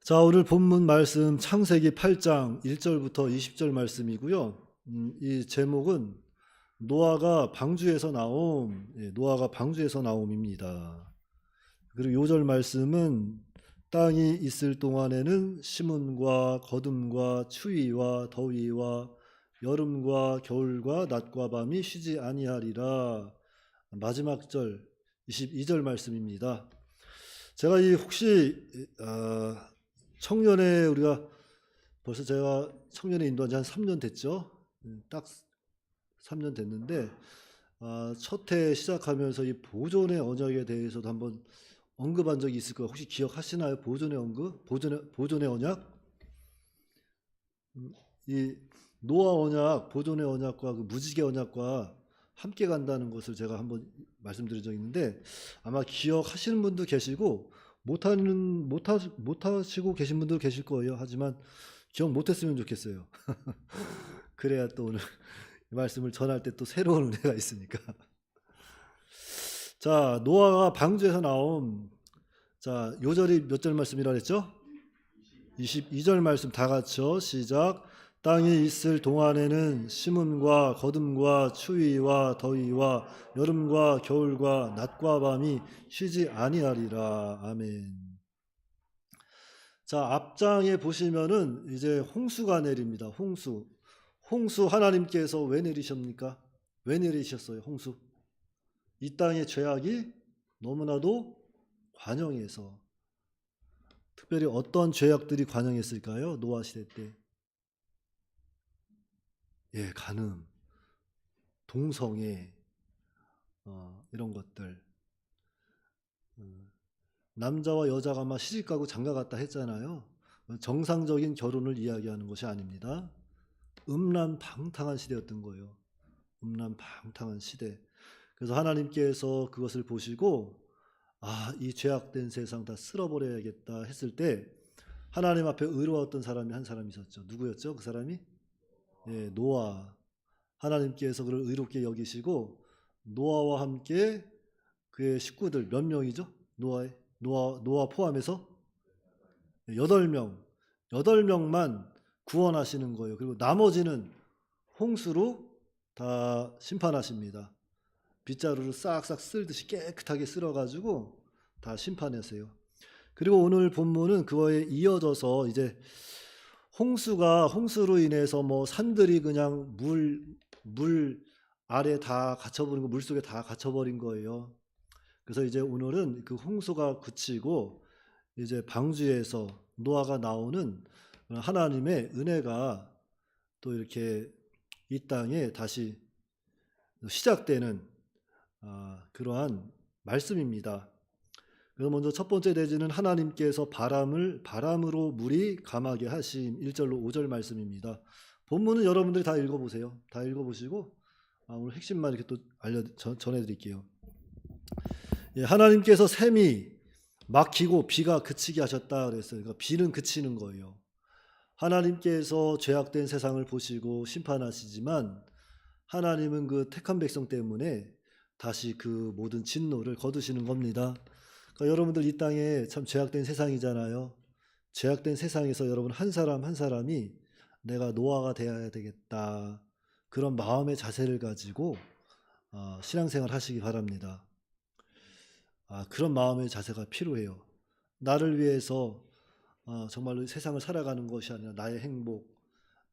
자, 오늘 본문 말씀 창세기 8장 1절부터 20절 말씀이고요. 이 제목은 노아가 방주에서 나옴, 노아가 방주에서 나옴입니다. 그리고 요절 말씀은 땅이 있을 동안에는 심음과 거둠과 추위와 더위와 여름과 겨울과 낮과 밤이 쉬지 아니하리라. 마지막 절 22절 말씀입니다. 제가 혹시 청년회 우리가 벌써 제가 청년회 인도한 지 한 3년 됐죠. 딱 3년 됐는데 첫 해 시작하면서 이 보존의 언약에 대해서도 한번 언급한 적이 있을 거예요. 혹시 기억하시나요? 보존의 언급? 보존의 언약? 이 노아 언약, 보존의 언약과 그 무지개 언약과 함께 간다는 것을 제가 한번 말씀드린 적이 있는데 아마 기억하시는 분도 계시고 못하시고 계신 분도 계실 거예요. 하지만 기억 못했으면 좋겠어요. 그래야 또 오늘 이 말씀을 전할 때 또 새로운 은혜가 있으니까. 자, 노아가 방주에서 나온, 자, 요절이 몇 절 말씀이라 그랬죠? 22절 말씀 다 같이요. 시작. 땅이 있을 동안에는 심음과 거둠과 추위와 더위와 여름과 겨울과 낮과 밤이 쉬지 아니하리라. 아멘. 자, 앞장에 보시면은 이제 홍수가 내립니다. 홍수 하나님께서 왜 내리십니까? 왜 내리셨어요? 홍수. 이 땅의 죄악이 너무나도 관영해서, 특별히 어떤 죄악들이 관영했을까요? 노아 시대 때. 간음, 동성애, 이런 것들. 남자와 여자가 막 시집가고 장가갔다 했잖아요. 정상적인 결혼을 이야기하는 것이 아닙니다. 음란방탕한 시대였던 거예요. 음란방탕한 시대. 그래서 하나님께서 그것을 보시고 이 죄악된 세상 다 쓸어버려야겠다 했을 때 하나님 앞에 의로웠던 사람이 한 사람이 있었죠. 누구였죠? 그 사람이? 노아. 하나님께서 그를 의롭게 여기시고 노아와 함께 그의 식구들 몇 명이죠? 노아 포함해서 8명만 구원하시는 거예요. 그리고 나머지는 홍수로 다 심판하십니다. 빗자루를 싹싹 쓸듯이 깨끗하게 쓸어가지고 다 심판하세요. 그리고 오늘 본문은 그거에 이어져서 이제 홍수로 인해서 뭐 산들이 그냥 물 아래 다 갇혀버린 거, 물 속에 다 갇혀버린 거예요. 그래서 이제 오늘은 그 홍수가 그치고 이제 방주에서 노아가 나오는 하나님의 은혜가 또 이렇게 이 땅에 다시 시작되는 그러한 말씀입니다. 그래서 먼저 첫 번째 대지는 하나님께서 바람으로 물이 감하게 하심 1절로 5절 말씀입니다. 본문은 여러분들이 다 읽어보세요. 다 읽어보시고 오늘 핵심만 이렇게 또 전해드릴게요. 하나님께서 샘이 막히고 비가 그치게 하셨다 그랬어요. 그러니까 비는 그치는 거예요. 하나님께서 죄악된 세상을 보시고 심판하시지만 하나님은 그 택한 백성 때문에 다시 그 모든 진노를 거두시는 겁니다. 그러니까 여러분들 이 땅에 참 죄악된 세상이잖아요. 죄악된 세상에서 여러분 한 사람 한 사람이 내가 노아가 되어야 되겠다. 그런 마음의 자세를 가지고 신앙생활 하시기 바랍니다. 그런 마음의 자세가 필요해요. 나를 위해서 정말로 세상을 살아가는 것이 아니라 나의 행복,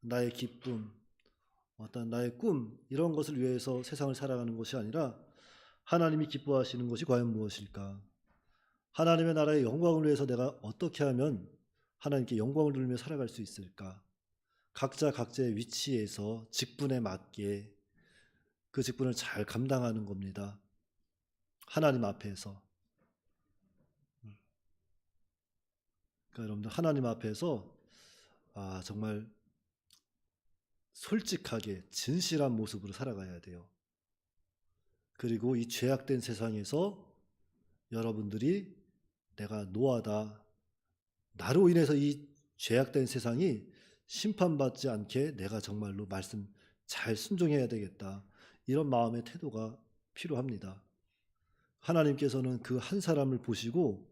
나의 기쁨, 어떤 나의 꿈 이런 것을 위해서 세상을 살아가는 것이 아니라 하나님이 기뻐하시는 것이 과연 무엇일까? 하나님의 나라의 영광을 위해서 내가 어떻게 하면 하나님께 영광을 돌리며 살아갈 수 있을까? 각자 각자의 위치에서 직분에 맞게 그 직분을 잘 감당하는 겁니다. 하나님 앞에서. 그러니까 여러분들 하나님 앞에서 정말 솔직하게 진실한 모습으로 살아가야 돼요. 그리고 이 죄악된 세상에서 여러분들이 내가 노아다. 나로 인해서 이 죄악된 세상이 심판받지 않게 내가 정말로 말씀 잘 순종해야 되겠다. 이런 마음의 태도가 필요합니다. 하나님께서는 그 한 사람을 보시고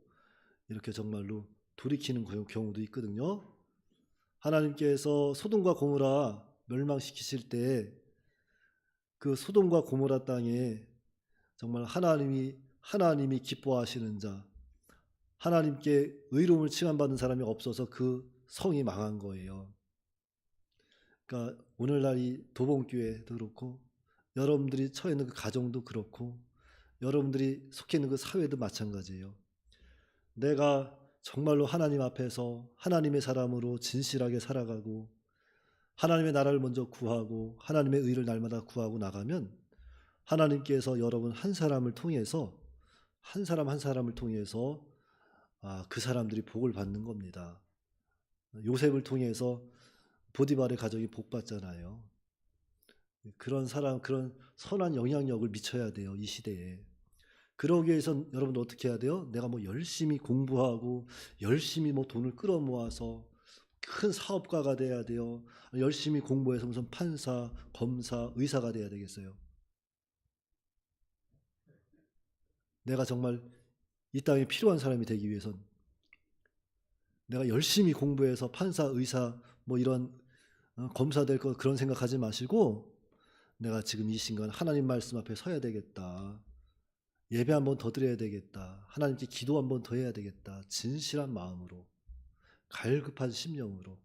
이렇게 정말로 돌이키는 경우도 있거든요. 하나님께서 소돔과 고모라 멸망시키실 때 그 소돔과 고모라 땅에 정말 하나님이 기뻐하시는 자, 하나님께 의로움을 칭함받는 사람이 없어서 그 성이 망한 거예요. 그러니까 오늘날 이 도봉교회도 그렇고 여러분들이 처해 있는 그 가정도 그렇고 여러분들이 속해 있는 그 사회도 마찬가지예요. 내가 정말로 하나님 앞에서 하나님의 사람으로 진실하게 살아가고 하나님의 나라를 먼저 구하고 하나님의 의를 날마다 구하고 나가면 하나님께서 여러분 한 사람을 통해서 한 사람을 통해서 그 사람들이 복을 받는 겁니다. 요셉을 통해서 보디발의 가정이 복 받잖아요. 그런 사람, 그런 선한 영향력을 미쳐야 돼요, 이 시대에. 그러기 위해선 여러분 어떻게 해야 돼요? 내가 뭐 열심히 공부하고 열심히 뭐 돈을 끌어모아서 큰 사업가가 돼야 돼요. 열심히 공부해서 무슨 판사, 검사, 의사가 돼야 되겠어요. 내가 정말 이 땅에 필요한 사람이 되기 위해선 내가 열심히 공부해서 판사, 의사, 뭐 이런 검사 될 거 그런 생각하지 마시고 내가 지금 이 순간 하나님 말씀 앞에 서야 되겠다. 예배 한번 더 드려야 되겠다. 하나님께 기도 한번 더 해야 되겠다. 진실한 마음으로, 갈급한 심령으로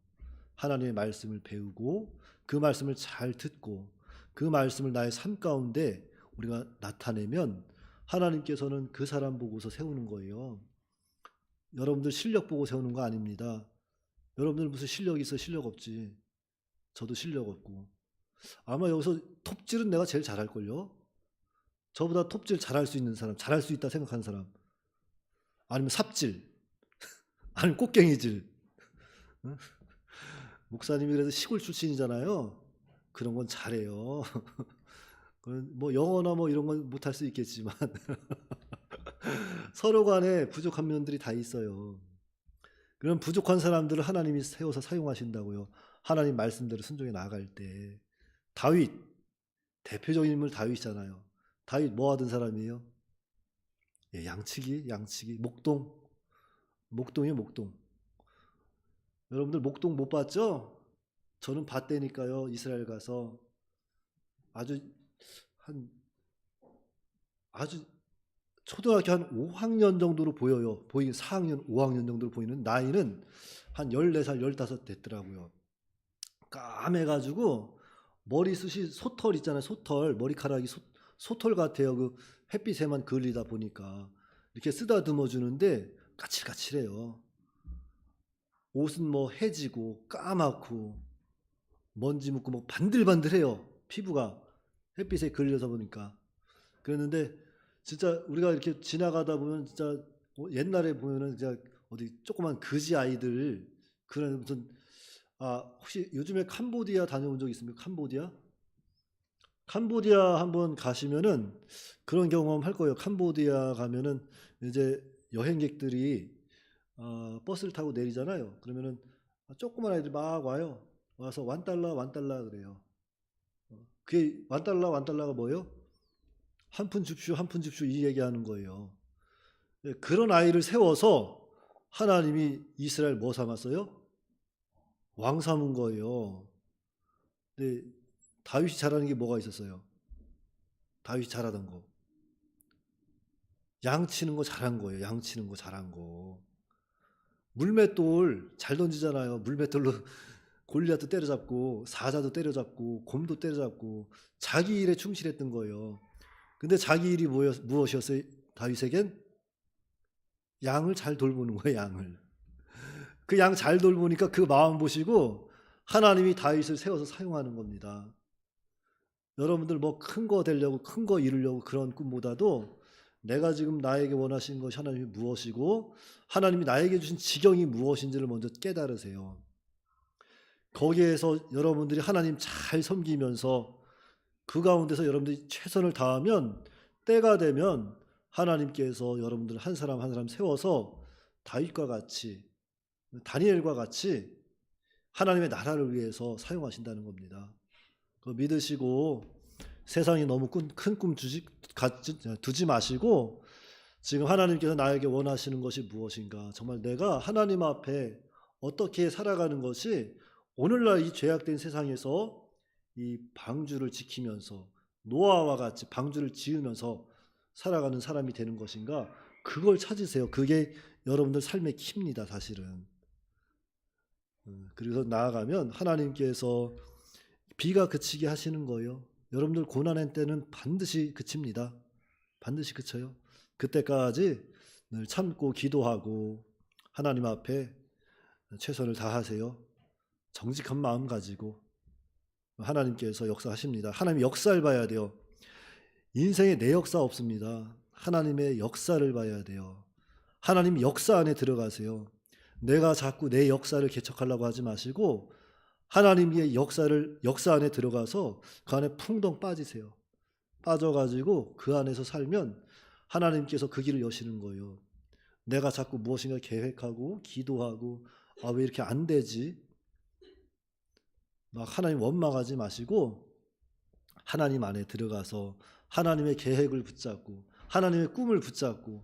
하나님의 말씀을 배우고 그 말씀을 잘 듣고 그 말씀을 나의 삶 가운데 우리가 나타내면 하나님께서는 그 사람 보고서 세우는 거예요. 여러분들 실력 보고 세우는 거 아닙니다. 여러분들 무슨 실력 있어? 실력 없지. 저도 실력 없고. 아마 여기서 톱질은 내가 제일 잘할걸요. 저보다 톱질 잘할 수 있는 사람, 잘할 수 있다 생각하는 사람, 아니면 삽질, 아니면 꽃갱이질. 응? 목사님이 그래도 시골 출신이잖아요. 그런 건 잘해요. 뭐 영어나 뭐 이런 건 못할 수 있겠지만 서로 간에 부족한 면들이 다 있어요. 그런 부족한 사람들을 하나님이 세워서 사용하신다고요. 하나님 말씀대로 순종해 나아갈 때. 다윗, 대표적인 인물 다윗이잖아요. 다윗 뭐 하던 사람이에요? 예, 양치기, 목동이요, 목동. 여러분들 목동 못 봤죠? 저는 봤다니까요. 이스라엘 가서 아주 아주 초등학교 한 5학년 정도로 보여요. 보이긴 4학년, 5학년 정도로 보이는 나이는 한 14살, 15 됐더라고요. 까매가지고 머리숱이 소털 있잖아요. 소털, 머리카락이 소털 같아요. 그 햇빛에만 걸리다 보니까 이렇게 쓰다듬어 주는데 까칠까칠해요. 옷은 뭐 해지고 까맣고 먼지 묻고 뭐 반들반들해요. 피부가 햇빛에 걸려서 보니까. 그랬는데 진짜 우리가 이렇게 지나가다 보면 진짜 옛날에 보면은 진짜 어디 조그만 거지 아이들 그런 무슨 혹시 요즘에 캄보디아 다녀온 적 있습니까? 캄보디아 한번 가시면은 그런 경험 할 거예요. 캄보디아 가면은 이제 여행객들이 버스를 타고 내리잖아요. 그러면은 조그만 아이들 막 와요. 와서 완달라 그래요. 그게 완달라가 뭐예요? 한 푼 줍쇼 이 얘기하는 거예요. 예, 그런 아이를 세워서 하나님이 이스라엘 뭐 삼았어요? 왕 삼은 거예요. 근데 다윗이 잘하는 게 뭐가 있었어요? 다윗이 잘하던 거. 양치는 거 잘한 거예요. 양치는 거 잘한 거. 물맷돌 잘 던지잖아요. 물맷돌로 골리앗도 때려잡고 사자도 때려잡고 곰도 때려잡고 자기 일에 충실했던 거예요. 근데 자기 일이 무엇이었어요? 다윗에겐 양을 잘 돌보는 거예요. 양을. 그 양 잘 돌보니까 그 마음 보시고 하나님이 다윗을 세워서 사용하는 겁니다. 여러분들 뭐 큰 거 되려고 큰 거 이루려고 그런 꿈보다도 내가 지금 나에게 원하시는 것이 하나님이 무엇이고 하나님이 나에게 주신 지경이 무엇인지를 먼저 깨달으세요. 거기에서 여러분들이 하나님 잘 섬기면서 그 가운데서 여러분들이 최선을 다하면 때가 되면 하나님께서 여러분들 한 사람 한 사람 세워서 다윗과 같이 다니엘과 같이 하나님의 나라를 위해서 사용하신다는 겁니다. 그거 믿으시고 세상에 너무 큰 꿈 두지 마시고 지금 하나님께서 나에게 원하시는 것이 무엇인가? 정말 내가 하나님 앞에 어떻게 살아가는 것이 오늘날 이 죄악된 세상에서 이 방주를 지키면서 노아와 같이 방주를 지으면서 살아가는 사람이 되는 것인가? 그걸 찾으세요. 그게 여러분들 삶의 키입니다, 사실은. 그래서 나아가면 하나님께서 비가 그치게 하시는 거예요. 여러분들 고난의 때는 반드시 그칩니다. 반드시 그쳐요. 그때까지 늘 참고 기도하고 하나님 앞에 최선을 다하세요. 정직한 마음 가지고 하나님께서 역사하십니다. 하나님의 역사를 봐야 돼요. 인생에 내 역사 없습니다. 하나님의 역사를 봐야 돼요. 하나님 역사 안에 들어가세요. 내가 자꾸 내 역사를 개척하려고 하지 마시고 하나님의 역사 안에 들어가서 그 안에 풍덩 빠지세요. 빠져가지고 그 안에서 살면 하나님께서 그 길을 여시는 거예요. 내가 자꾸 무엇인가 계획하고 기도하고 왜 이렇게 안 되지? 막 하나님 원망하지 마시고 하나님 안에 들어가서 하나님의 계획을 붙잡고 하나님의 꿈을 붙잡고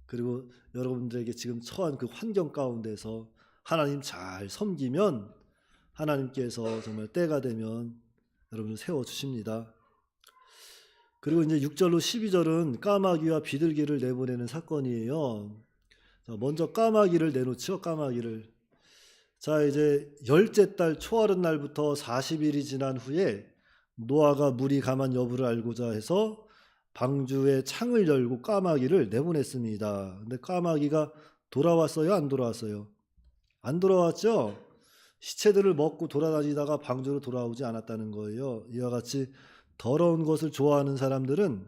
그리고 여러분들에게 지금 처한 그 환경 가운데서 하나님 잘 섬기면 하나님께서 정말 때가 되면 여러분을 세워주십니다. 그리고 이제 6절로 12절은 까마귀와 비둘기를 내보내는 사건이에요. 자, 먼저 까마귀를 내놓죠. 까마귀를. 자, 이제 열째 달 초하룻 날부터 40일이 지난 후에 노아가 물이 가만 여부를 알고자 해서 방주의 창을 열고 까마귀를 내보냈습니다. 근데 까마귀가 돌아왔어요? 안 돌아왔어요? 안 돌아왔죠? 시체들을 먹고 돌아다니다가 방주로 돌아오지 않았다는 거예요. 이와 같이 더러운 것을 좋아하는 사람들은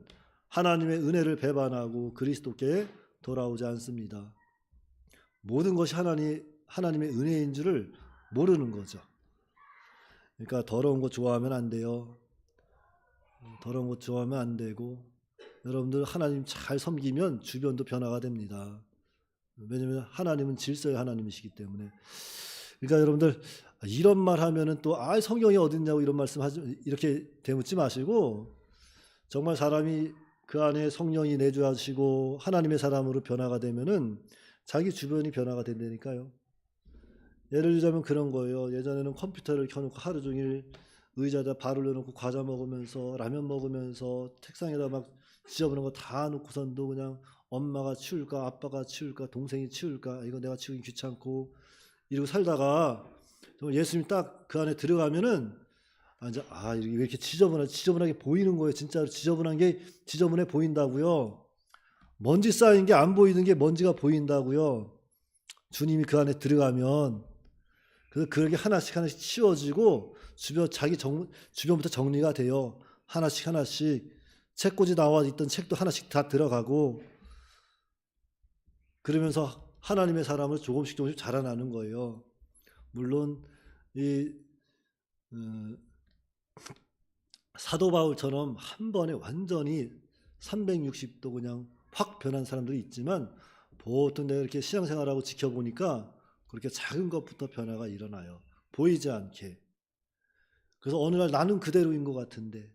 하나님의 은혜를 배반하고 그리스도께 돌아오지 않습니다. 모든 것이 하나님의 은혜인 줄을 모르는 거죠. 그러니까 더러운 것 좋아하면 안 돼요. 더러운 것 좋아하면 안 되고 여러분들 하나님 잘 섬기면 주변도 변화가 됩니다. 왜냐하면 하나님은 질서의 하나님이시기 때문에. 그러니까 여러분들 이런 말 하면은 또 성경이 어딨냐고 이런 말씀하지 이렇게 대묻지 마시고 정말 사람이 그 안에 성령이 내주하시고 하나님의 사람으로 변화가 되면은 자기 주변이 변화가 된다니까요. 예를 들자면 그런 거예요. 예전에는 컴퓨터를 켜놓고 하루 종일 의자에다 발을 넣어놓고 과자 먹으면서 라면 먹으면서 책상에다 막 지저분한 거 다 놓고선도 그냥 엄마가 치울까 아빠가 치울까 동생이 치울까 이거 내가 치우기 귀찮고 이러고 살다가 예수님 딱 그 안에 들어가면은 이제 이게 왜 이렇게 지저분하게 보이는 거예요. 진짜로 지저분한 게 지저분해 보인다고요. 먼지 쌓인 게 안 보이는 게 먼지가 보인다고요. 주님이 그 안에 들어가면 그래서 그렇게 하나씩 치워지고 주변부터 정리가 돼요. 하나씩 책꽂이 나와 있던 책도 하나씩 다 들어가고 그러면서 하나님의 사람을 조금씩 자라나는 거예요. 물론 이 사도 바울처럼 한 번에 완전히 360도 그냥 확 변한 사람들이 있지만 보통 내가 이렇게 신앙생활하고 지켜보니까 그렇게 작은 것부터 변화가 일어나요. 보이지 않게. 그래서 어느 날 나는 그대로인 것 같은데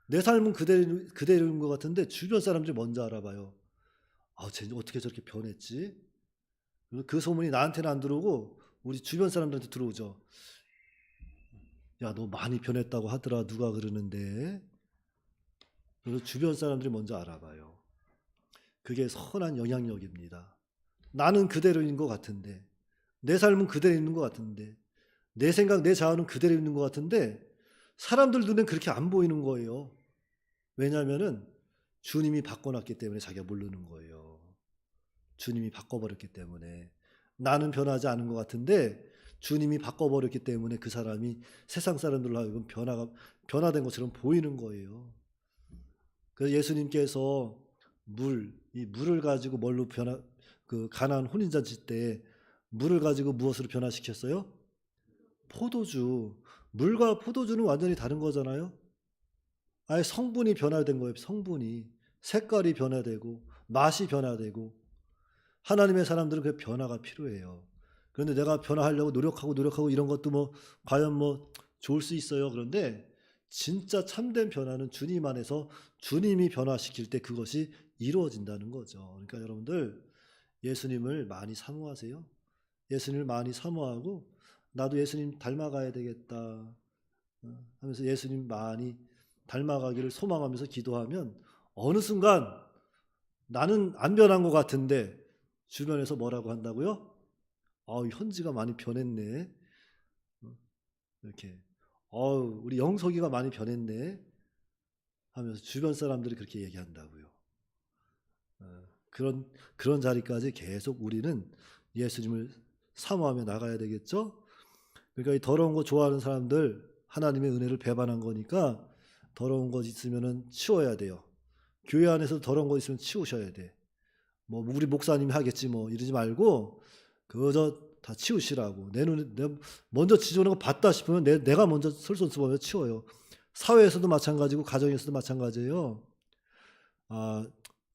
내 삶은 그대로인 것 같은데 주변 사람들이 먼저 알아봐요. 쟤 어떻게 저렇게 변했지? 그 소문이 나한테는 안 들어오고 우리 주변 사람들한테 들어오죠. 야, 너 많이 변했다고 하더라. 누가 그러는데. 그래서 주변 사람들이 먼저 알아봐요. 그게 선한 영향력입니다. 나는 그대로인 것 같은데 내 삶은 그대로 있는 것 같은데 내 생각, 내 자아는 그대로 있는 것 같은데 사람들 눈엔 그렇게 안 보이는 거예요. 왜냐하면은 주님이 바꿔놨기 때문에 자기가 모르는 거예요. 주님이 바꿔버렸기 때문에 나는 변하지 않은 것 같은데 주님이 바꿔버렸기 때문에 그 사람이 세상 사람들로 하여금 변화된 것처럼 보이는 거예요. 그래서 예수님께서 이 물을 가지고 뭘로 가나안 혼인잔치 때 물을 가지고 무엇으로 변화시켰어요? 포도주. 물과 포도주는 완전히 다른 거잖아요. 아예 성분이 변화된 거예요. 성분이. 색깔이 변화되고 맛이 변화되고 하나님의 사람들은 그 변화가 필요해요. 그런데 내가 변화하려고 노력하고 이런 것도 과연 좋을 수 있어요. 그런데 진짜 참된 변화는 주님 안에서 주님이 변화시킬 때 그것이 이루어진다는 거죠. 그러니까 여러분들 예수님을 많이 사모하세요. 예수님을 많이 사모하고 나도 예수님 닮아가야 되겠다 하면서 예수님 많이 닮아가기를 소망하면서 기도하면 어느 순간 나는 안 변한 것 같은데 주변에서 뭐라고 한다고요? 현지가 많이 변했네. 이렇게 우리 영석이가 많이 변했네 하면서 주변 사람들이 그렇게 얘기한다고요. 그런 자리까지 계속 우리는 예수님을 사모하며 나가야 되겠죠. 그러니까 이 더러운 거 좋아하는 사람들 하나님의 은혜를 배반한 거니까 더러운 것 있으면은 치워야 돼요. 교회 안에서 더러운 거 있으면 치우셔야 돼. 뭐 우리 목사님이 하겠지 뭐 이러지 말고 그저 다 치우시라고. 내 눈에 먼저 지저분한 거 봤다 싶으면 내가 먼저 솔선수범해서 치워요. 사회에서도 마찬가지고 가정에서도 마찬가지예요.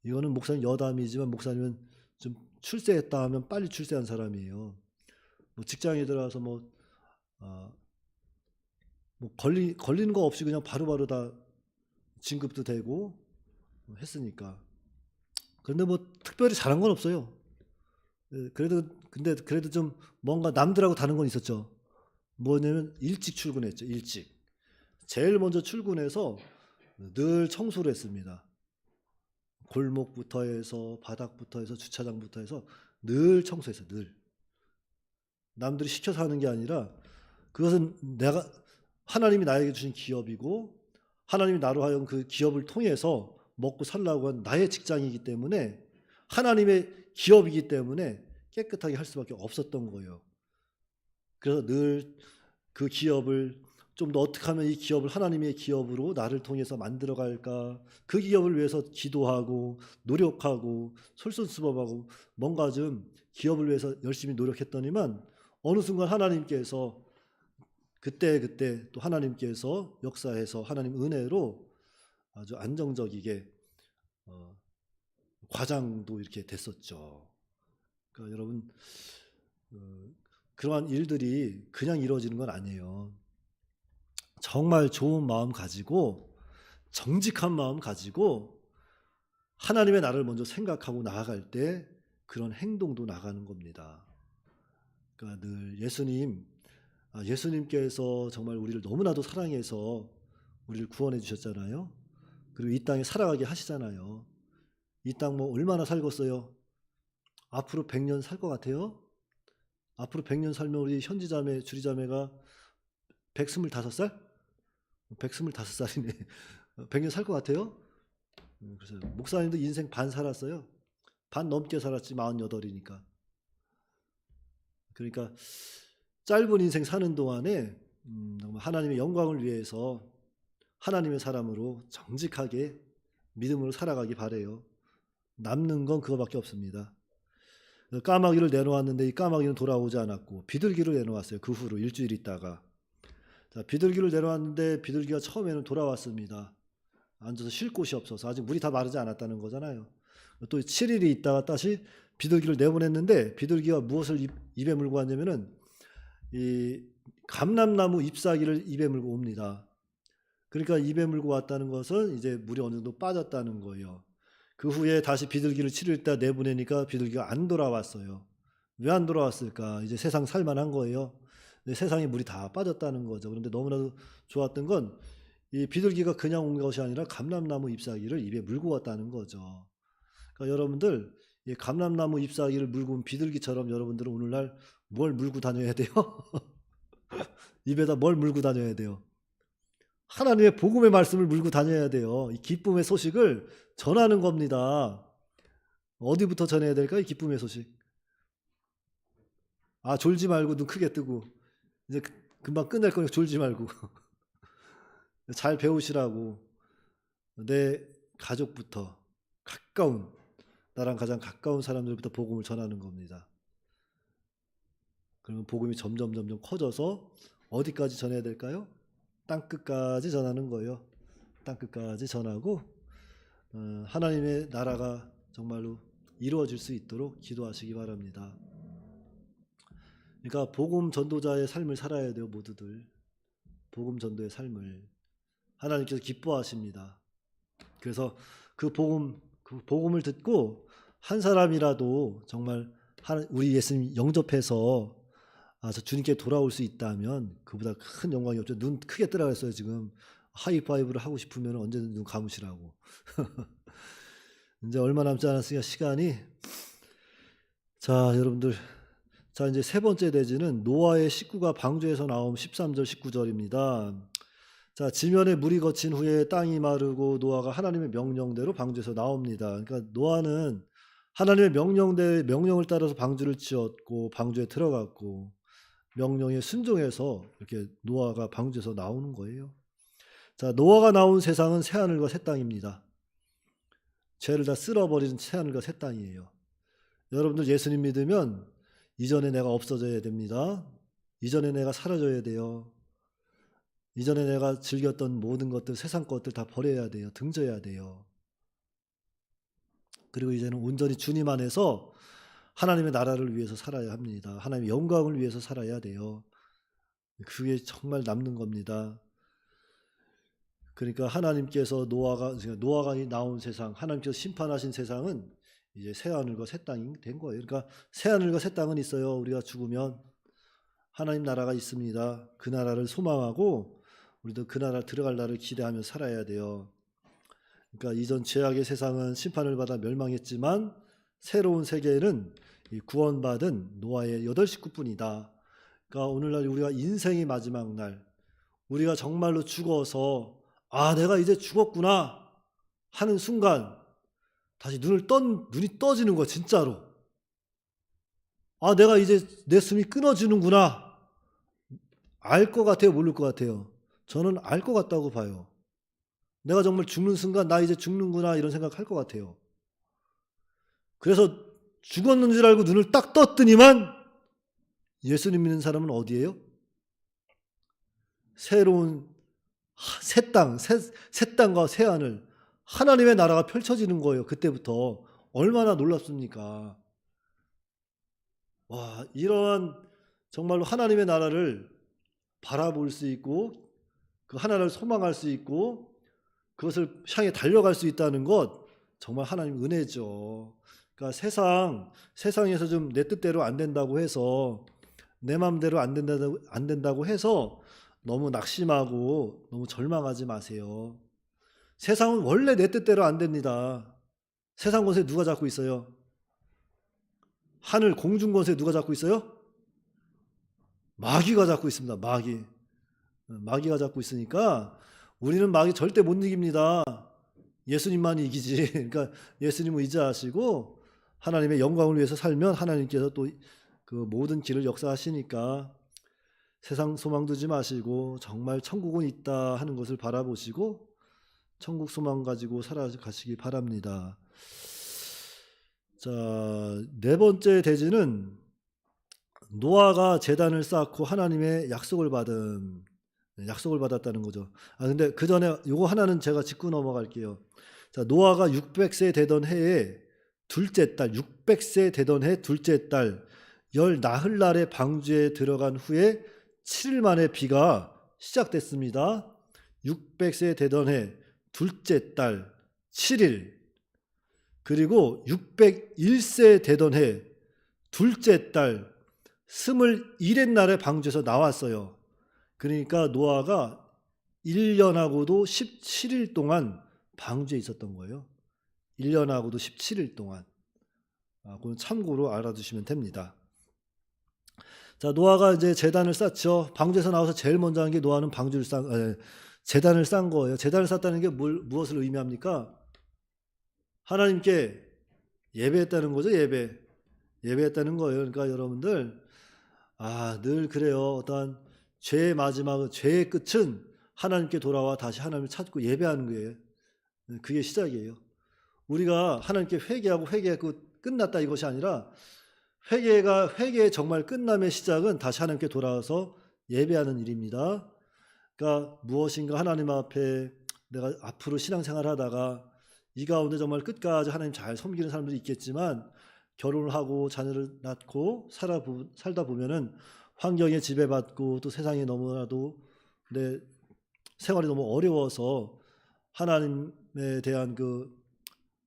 이거는 목사님 여담이지만 목사님은 좀 출세했다 하면 빨리 출세한 사람이에요. 뭐 직장에 들어가서 뭐 걸리는 거 없이 그냥 바로바로 다 진급도 되고 했으니까. 그런데 뭐 특별히 잘한 건 없어요. 그래도 좀 뭔가 남들하고 다른 건 있었죠. 뭐냐면 일찍 출근했죠. 일찍. 제일 먼저 출근해서 늘 청소를 했습니다. 골목부터 해서 바닥부터 해서 주차장부터 해서 늘 청소했어요. 늘. 남들이 시켜서 하는 게 아니라 그것은 하나님이 나에게 주신 기업이고 하나님이 나로 하여금 그 기업을 통해서 먹고 살라고 한 나의 직장이기 때문에 하나님의 기업이기 때문에 깨끗하게 할 수밖에 없었던 거예요. 그래서 늘 그 기업을 좀 더 어떻게 하면 이 기업을 하나님의 기업으로 나를 통해서 만들어 갈까, 그 기업을 위해서 기도하고 노력하고 솔선수범하고 뭔가 좀 기업을 위해서 열심히 노력했더니만 어느 순간 하나님께서 그때 또 하나님께서 역사해서 하나님 은혜로 아주 안정적이게 과장도 이렇게 됐었죠. 그러니까 여러분 그러한 일들이 그냥 이루어지는 건 아니에요. 정말 좋은 마음 가지고 정직한 마음 가지고 하나님의 나를 먼저 생각하고 나아갈 때 그런 행동도 나가는 겁니다. 그러니까 늘 예수님께서 정말 우리를 너무나도 사랑해서 우리를 구원해 주셨잖아요. 그리고 이 땅에 살아가게 하시잖아요. 이 땅 뭐 얼마나 살겠어요? 앞으로 100년 살 것 같아요? 앞으로 100년 살면 우리 현지자매, 주리자매가 125살? 125살이네. 100년 살 것 같아요? 그래서 목사님도 인생 반 살았어요. 반 넘게 살았지, 48이니까. 그러니까 짧은 인생 사는 동안에 하나님의 영광을 위해서 하나님의 사람으로 정직하게 믿음으로 살아가기 바래요. 남는 건 그거밖에 없습니다. 까마귀를 내놓았는데 이 까마귀는 돌아오지 않았고 비둘기를 내놓았어요. 그 후로 일주일 있다가. 자, 비둘기를 내놓았는데 비둘기가 처음에는 돌아왔습니다. 앉아서 쉴 곳이 없어서 아직 물이 다 마르지 않았다는 거잖아요. 또 7일이 있다가 다시 비둘기를 내보냈는데 비둘기가 무엇을 입에 물고 왔냐면은 이 감람나무 잎사귀를 입에 물고 옵니다. 그러니까 입에 물고 왔다는 것은 이제 물이 어느 정도 빠졌다는 거예요. 그 후에 다시 비둘기를 7일 있다 내보내니까 비둘기가 안 돌아왔어요. 왜 안 돌아왔을까? 이제 세상 살만한 거예요. 세상에 물이 다 빠졌다는 거죠. 그런데 너무나도 좋았던 건 이 비둘기가 그냥 온 것이 아니라 감람나무 잎사귀를 입에 물고 왔다는 거죠. 그러니까 여러분들 이 감람나무 잎사귀를 물고 온 비둘기처럼 여러분들은 오늘날 뭘 물고 다녀야 돼요? 입에다 뭘 물고 다녀야 돼요? 하나님의 복음의 말씀을 물고 다녀야 돼요. 이 기쁨의 소식을 전하는 겁니다. 어디부터 전해야 될까요? 이 기쁨의 소식. 졸지 말고 눈 크게 뜨고 이제 금방 끝날 거니까 졸지 말고 잘 배우시라고 내 가족부터 나랑 가장 가까운 사람들부터 복음을 전하는 겁니다. 그러면 복음이 점점 커져서 어디까지 전해야 될까요? 땅끝까지 전하는 거예요. 땅끝까지 전하고 하나님의 나라가 정말로 이루어질 수 있도록 기도하시기 바랍니다. 그러니까 복음 전도자의 삶을 살아야 돼요. 모두들. 복음 전도의 삶을. 하나님께서 기뻐하십니다. 그래서 그 복음 그 복음을 듣고 한 사람이라도 정말 우리 예수님 영접해서 저 주님께 돌아올 수 있다면 그보다 큰 영광이 없죠. 눈 크게 뜨라 그랬어요. 지금 하이파이브를 하고 싶으면 언제든 눈 감으시라고. 이제 얼마 남지 않았으니까 시간이. 자, 여러분들, 자 이제 세 번째 대지는 노아의 식구가 방주에서 나옴 13절 19절입니다. 자, 지면에 물이 거친 후에 땅이 마르고 노아가 하나님의 명령대로 방주에서 나옵니다. 그러니까 노아는 하나님의 명령을 따라서 방주를 지었고 방주에 들어갔고 명령에 순종해서 이렇게 노아가 방주에서 나오는 거예요. 자, 노아가 나온 세상은 새하늘과 새 땅입니다. 죄를 다 쓸어버리는 새하늘과 새 땅이에요. 여러분들 예수님 믿으면 이전에 내가 없어져야 됩니다. 이전에 내가 사라져야 돼요. 이전에 내가 즐겼던 모든 것들, 세상 것들 다 버려야 돼요. 등져야 돼요. 그리고 이제는 온전히 주님 안에서 하나님의 나라를 위해서 살아야 합니다. 하나님의 영광을 위해서 살아야 돼요. 그게 정말 남는 겁니다. 그러니까 하나님께서 노아가 나온 세상, 하나님께서 심판하신 세상은 이제 새하늘과 새 땅이 된 거예요. 그러니까 새하늘과 새 땅은 있어요. 우리가 죽으면 하나님 나라가 있습니다. 그 나라를 소망하고 우리도 그 나라 들어갈 날을 기대하며 살아야 돼요. 그러니까 이전 죄악의 세상은 심판을 받아 멸망했지만 새로운 세계는 구원받은 노아의 8식구뿐이다. 그러니까 오늘날 우리가 인생의 마지막 날, 우리가 정말로 죽어서 내가 이제 죽었구나 하는 순간 다시 눈이 떠지는 거야, 진짜로. 내가 이제 내 숨이 끊어지는구나. 알 것 같아요, 모를 것 같아요? 저는 알 것 같다고 봐요. 내가 정말 죽는 순간 나 이제 죽는구나 이런 생각할 것 같아요. 그래서 죽었는 줄 알고 눈을 딱 떴더니만 예수님 믿는 사람은 어디예요? 새로운 새 땅과 새 하늘, 하나님의 나라가 펼쳐지는 거예요. 그때부터. 얼마나 놀랍습니까? 와, 이러한 정말로 하나님의 나라를 바라볼 수 있고 그 하나를 소망할 수 있고 그것을 향해 달려갈 수 있다는 것 정말 하나님 은혜죠. 그러니까 세상에서 좀 내 뜻대로 안 된다고 해서 내 마음대로 안 된다고 해서 너무 낙심하고 너무 절망하지 마세요. 세상은 원래 내 뜻대로 안 됩니다. 세상 권세 누가 잡고 있어요? 하늘 공중 권세 누가 잡고 있어요? 마귀가 잡고 있습니다. 마귀가 잡고 있으니까 우리는 마귀 절대 못 이깁니다. 예수님만이 이기지. 그러니까 예수님을 의지하시고 하나님의 영광을 위해서 살면 하나님께서 또 그 모든 길을 역사하시니까 세상 소망 두지 마시고 정말 천국은 있다 하는 것을 바라보시고 천국 소망 가지고 살아가시기 바랍니다. 자, 네 번째 대지는 노아가 제단을 쌓고 하나님의 약속을 받았다는 거죠. 근데 그 전에 요거 하나는 제가 짚고 넘어갈게요. 자, 노아가 600세 되던 해에 둘째 달, 600세 되던 해 둘째 달, 열 나흘날에 방주에 들어간 후에 7일 만에 비가 시작됐습니다. 600세 되던 해 둘째 달 7일, 그리고 601세 되던 해 둘째 달 21의 날에 방주에서 나왔어요. 그러니까 노아가 1년하고도 17일 동안 방주에 있었던 거예요. 1년하고도 17일 동안. 그건 참고로 알아두시면 됩니다. 자, 노아가 이제 제단을 쌓죠. 방주에서 나와서 제일 먼저 한 게 노아는 제단을 쌓은 거예요. 제단을 쌓았다는 게 무엇을 의미합니까? 하나님께 예배했다는 거죠. 예배했다는 거예요. 그러니까 여러분들 늘 그래요. 어떠한 죄의 마지막은, 죄의 끝은 하나님께 돌아와 다시 하나님을 찾고 예배하는 거예요. 그게 시작이에요. 우리가 하나님께 회개하고 끝났다 이것이 아니라 회개의 정말 끝남의 시작은 다시 하나님께 돌아와서 예배하는 일입니다. 그러니까 무엇인가 하나님 앞에 내가 앞으로 신앙생활을 하다가 이 가운데 정말 끝까지 하나님 잘 섬기는 사람들이 있겠지만 결혼을 하고 자녀를 낳고 살다 보면은 환경에 지배받고 또 세상에 너무나도 내 생활이 너무 어려워서 하나님에 대한 그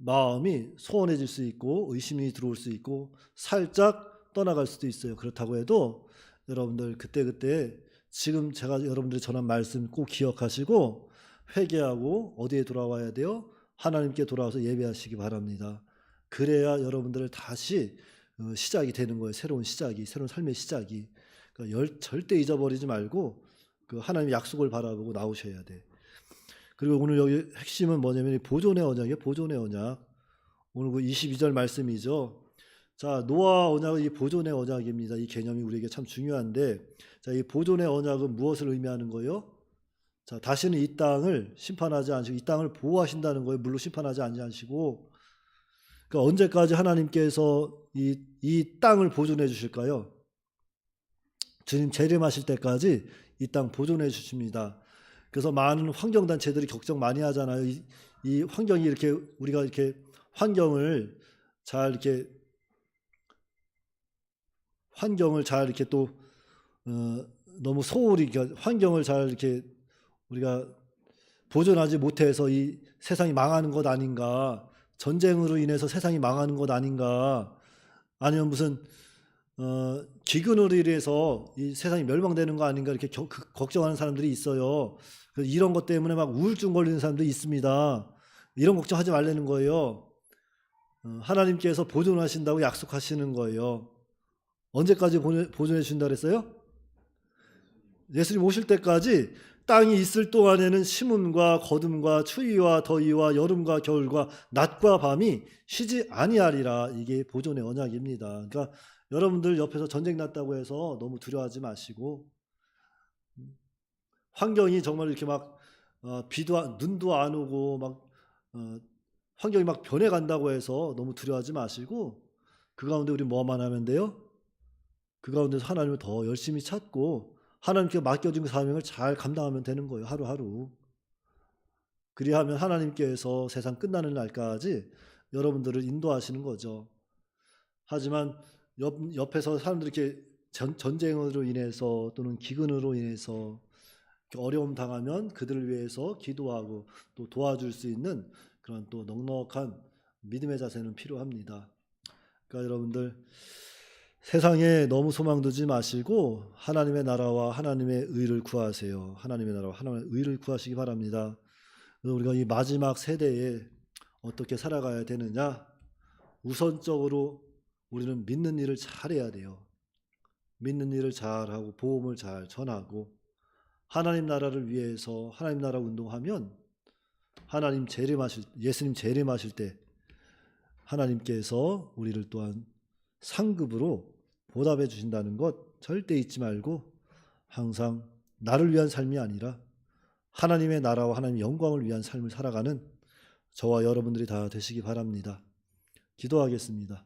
마음이 소원해질 수 있고 의심이 들어올 수 있고 살짝 떠나갈 수도 있어요. 그렇다고 해도 여러분들 그때그때 지금 제가 여러분들이 전한 말씀 꼭 기억하시고 회개하고 어디에 돌아와야 돼요? 하나님께 돌아와서 예배하시기 바랍니다. 그래야 여러분들을 다시 시작이 되는 거예요. 새로운 시작이, 새로운 삶의 시작이. 그러니까 절대 잊어버리지 말고 그 하나님의 약속을 바라보고 나오셔야 돼. 그리고 오늘 여기 핵심은 뭐냐면 보존의 언약이에요. 보존의 언약. 오늘 그 22절 말씀이죠. 자, 노아 언약은 이 보존의 언약입니다. 이 개념이 우리에게 참 중요한데, 자, 이 보존의 언약은 무엇을 의미하는 거예요? 자, 다시는 이 땅을 심판하지 않으시고 이 땅을 보호하신다는 거예요. 물로 심판하지 않으시고. 그러니까 언제까지 하나님께서 이 땅을 보존해 주실까요? 주님 재림하실 때까지 이 땅 보존해 주십니다. 그래서 많은 환경단체들이 걱정 많이 하잖아요. 이 환경이 이렇게 우리가 이렇게 환경을 잘 이렇게 또 너무 소홀히 환경을 잘 이렇게 우리가 보존하지 못해서 이 세상이 망하는 것 아닌가, 전쟁으로 인해서 세상이 망하는 것 아닌가, 아니면 무슨 기근으로 인해서 이 세상이 멸망되는 거 아닌가 이렇게 걱정하는 사람들이 있어요. 이런 것 때문에 막 우울증 걸리는 사람도 있습니다. 이런 걱정하지 말라는 거예요. 하나님께서 보존하신다고 약속하시는 거예요. 언제까지 보존해 주신다 그랬어요? 예수님 오실 때까지 땅이 있을 동안에는 심음과 거둠과 추위와 더위와 여름과 겨울과 낮과 밤이 쉬지 아니하리라. 이게 보존의 언약입니다. 그러니까 여러분들 옆에서 전쟁 났다고 해서 너무 두려워하지 마시고, 환경이 정말 이렇게 막 눈도 안 오고 막 환경이 막 변해간다고 해서 너무 두려워하지 마시고, 그 가운데 우리 뭐만 하면 돼요? 그 가운데서 하나님을 더 열심히 찾고 하나님께 맡겨진 그 사명을 잘 감당하면 되는 거예요. 하루하루. 그리하면 하나님께서 세상 끝나는 날까지 여러분들을 인도하시는 거죠. 하지만 옆에서 사람들이 이렇게 전쟁으로 인해서 또는 기근으로 인해서 어려움 당하면 그들을 위해서 기도하고 또 도와줄 수 있는 그런 또 넉넉한 믿음의 자세는 필요합니다. 그러니까 여러분들 세상에 너무 소망 두지 마시고 하나님의 나라와 하나님의 의를 구하세요. 하나님의 나라와 하나님의 의를 구하시기 바랍니다. 우리가 이 마지막 세대에 어떻게 살아가야 되느냐? 우선적으로 우리는 믿는 일을 잘해야 돼요. 믿는 일을 잘하고 복음을 잘 전하고 하나님 나라를 위해서 하나님 나라 운동하면 예수님 재림하실 때 하나님께서 우리를 또한 상급으로 보답해 주신다는 것 절대 잊지 말고 항상 나를 위한 삶이 아니라 하나님의 나라와 하나님의 영광을 위한 삶을 살아가는 저와 여러분들이 다 되시기 바랍니다. 기도하겠습니다.